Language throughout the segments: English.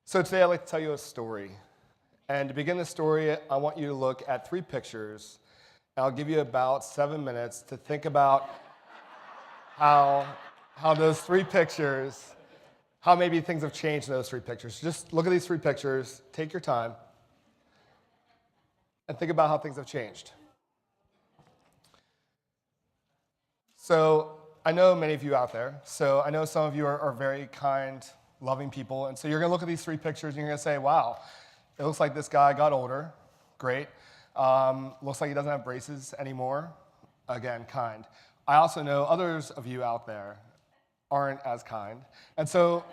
So today I'd like to tell you a story. And to begin the story, I want you to look at three pictures. And I'll give you about 7 minutes to think about how those three pictures, how maybe things have changed in those three pictures. Just look at these three pictures, take your time, and think about how things have changed. So I know many of you out there. So I know some of you are very kind, loving people. And so you're going to look at these three pictures and you're going to say, wow, it looks like this guy got older. Great. Looks like he doesn't have braces anymore. Again, kind. I also know others of you out there aren't as kind. And so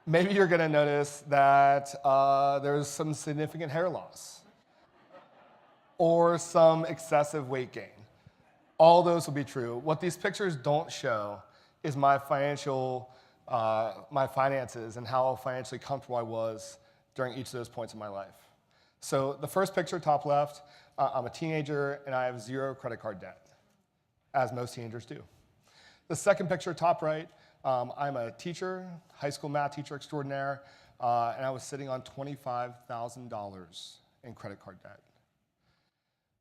maybe you're going to notice that there's some significant hair loss or some excessive weight gain. All those will be true. What these pictures don't show is my finances and how financially comfortable I was during each of those points in my life. So the first picture, top left, I'm a teenager and I have zero credit card debt, as most teenagers do. The second picture, top right, I'm a teacher, high school math teacher extraordinaire, and I was sitting on $25,000 in credit card debt.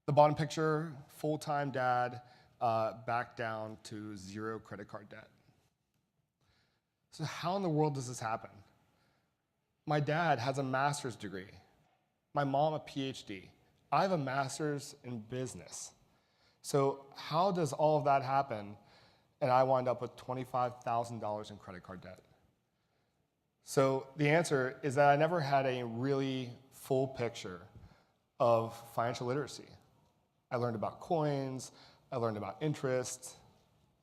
The bottom picture, full-time dad, back down to zero credit card debt. So how in the world does this happen? My dad has a master's degree. My mom a PhD. I have a master's in business. So how does all of that happen and I wind up with $25,000 in credit card debt? So the answer is that I never had a really full picture of financial literacy. I learned about coins, I learned about interest.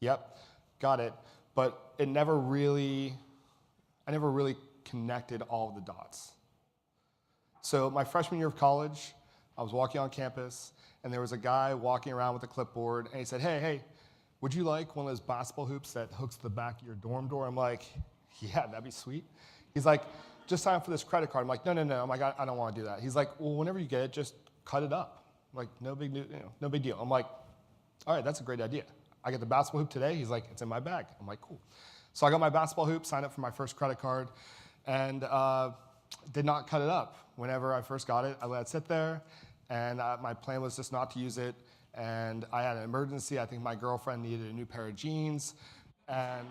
Yep, got it. But I never really connected all of the dots. So my freshman year of college, I was walking on campus, and there was a guy walking around with a clipboard, and he said, hey, would you like one of those basketball hoops that hooks to the back of your dorm door? I'm like, yeah, that'd be sweet. He's like, just sign up for this credit card. I'm like, no. I'm like, I don't want to do that. He's like, well, whenever you get it, just cut it up. I'm like, no big deal. I'm like, all right, that's a great idea. I get the basketball hoop today. He's like, it's in my bag. I'm like, cool. So I got my basketball hoop, signed up for my first credit card, and did not cut it up. Whenever I first got it, I let it sit there, and my plan was just not to use it. And I had an emergency. I think my girlfriend needed a new pair of jeans. And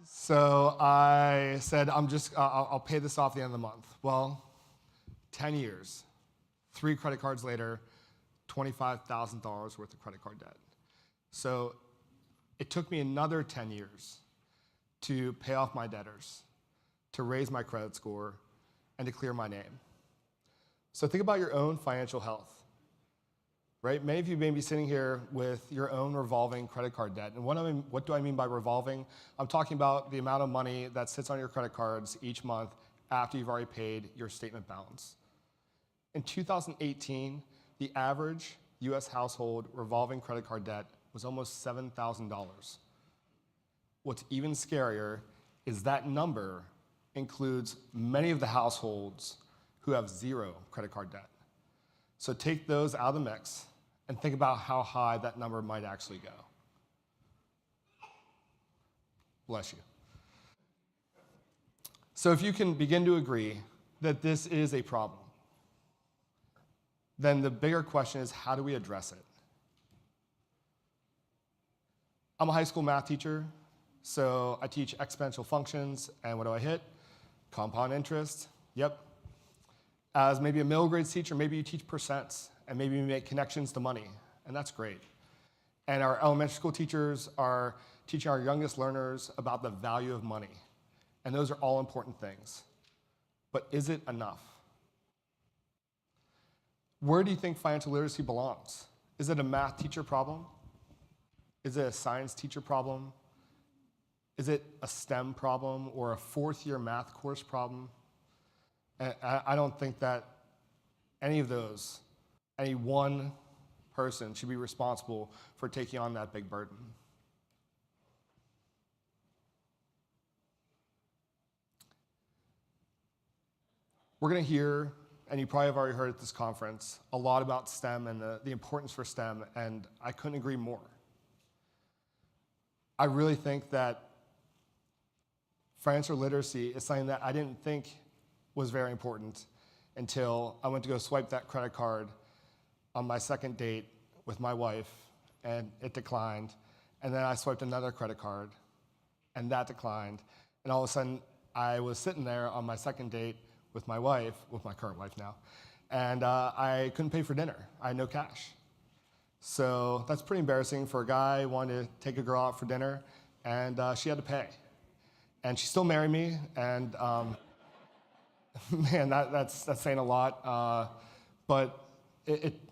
so I said, I'll pay this off at the end of the month. Well, 10 years, 3 credit cards later, $25,000 worth of credit card debt. So it took me another 10 years to pay off my debtors, to raise my credit score, and to clear my name. So think about your own financial health, right? Many of you may be sitting here with your own revolving credit card debt. And what do I mean by revolving? I'm talking about the amount of money that sits on your credit cards each month after you've already paid your statement balance. In 2018, the average US household revolving credit card debt was almost $7,000. What's even scarier is that number includes many of the households who have zero credit card debt. So take those out of the mix and think about how high that number might actually go. Bless you. So if you can begin to agree that this is a problem, then the bigger question is, how do we address it? I'm a high school math teacher, so I teach exponential functions, and what do I hit? Compound interest, yep. As maybe a middle grade teacher, maybe you teach percents, and maybe you make connections to money, and that's great. And our elementary school teachers are teaching our youngest learners about the value of money, and those are all important things. But is it enough? Where do you think financial literacy belongs? Is it a math teacher problem? Is it a science teacher problem? Is it a STEM problem or a fourth-year math course problem? And I don't think that any one person should be responsible for taking on that big burden. We're going to hear, and you probably have already heard at this conference, a lot about STEM and the importance for STEM, and I couldn't agree more. I really think that Financial literacy is something that I didn't think was very important until I went to go swipe that credit card on my second date with my wife, and it declined. And then I swiped another credit card, and that declined. And all of a sudden, I was sitting there on my second date with my wife, with my current wife now, and I couldn't pay for dinner. I had no cash. So that's pretty embarrassing for a guy wanting to take a girl out for dinner, and she had to pay. And she still married me, and man, that's saying a lot. But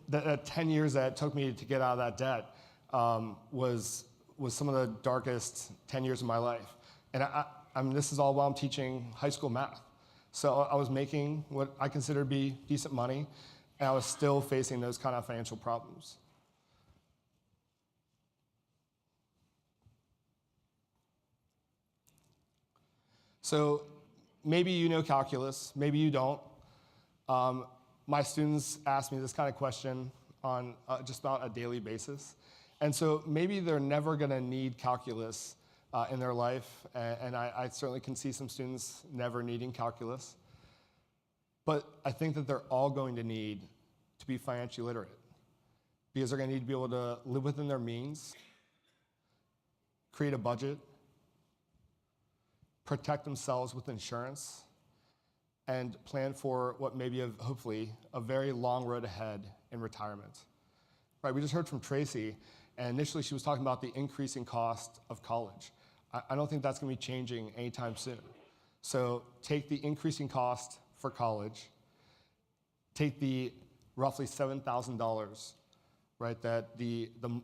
that 10 years that it took me to get out of that debt was some of the darkest 10 years of my life. And I mean, this is all while I'm teaching high school math. So I was making what I consider to be decent money, and I was still facing those kind of financial problems. So maybe you know calculus, maybe you don't. My students ask me this kind of question on just about a daily basis. And so maybe they're never going to need calculus in their life, and I certainly can see some students never needing calculus. But I think that they're all going to need to be financially literate, because they're going to need to be able to live within their means, create a budget, protect themselves with insurance, and plan for what may be, hopefully, a very long road ahead in retirement. Right, we just heard from Tracy, and initially she was talking about the increasing cost of college. I don't think that's going to be changing anytime soon. So take the increasing cost for college, take the roughly $7,000, right, that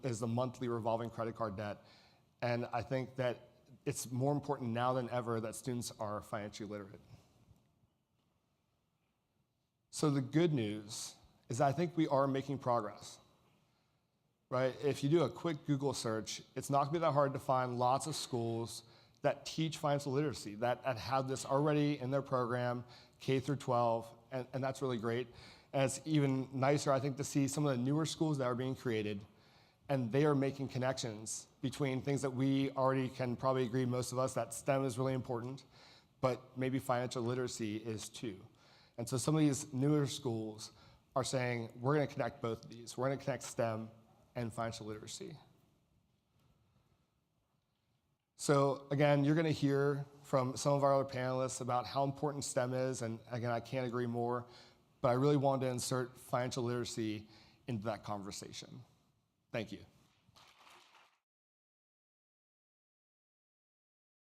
is the monthly revolving credit card debt, and I think that it's more important now than ever that students are financially literate. So the good news is I think we are making progress. Right? If you do a quick Google search, it's not going to be that hard to find lots of schools that teach financial literacy, that have this already in their program, K through 12, and that's really great. And it's even nicer, I think, to see some of the newer schools that are being created, and they are making connections between things that we already can probably agree, most of us, that STEM is really important, but maybe financial literacy is too. And so some of these newer schools are saying, we're going to connect both of these. We're going to connect STEM and financial literacy. So again, you're going to hear from some of our other panelists about how important STEM is, and again, I can't agree more, but I really wanted to insert financial literacy into that conversation. Thank you.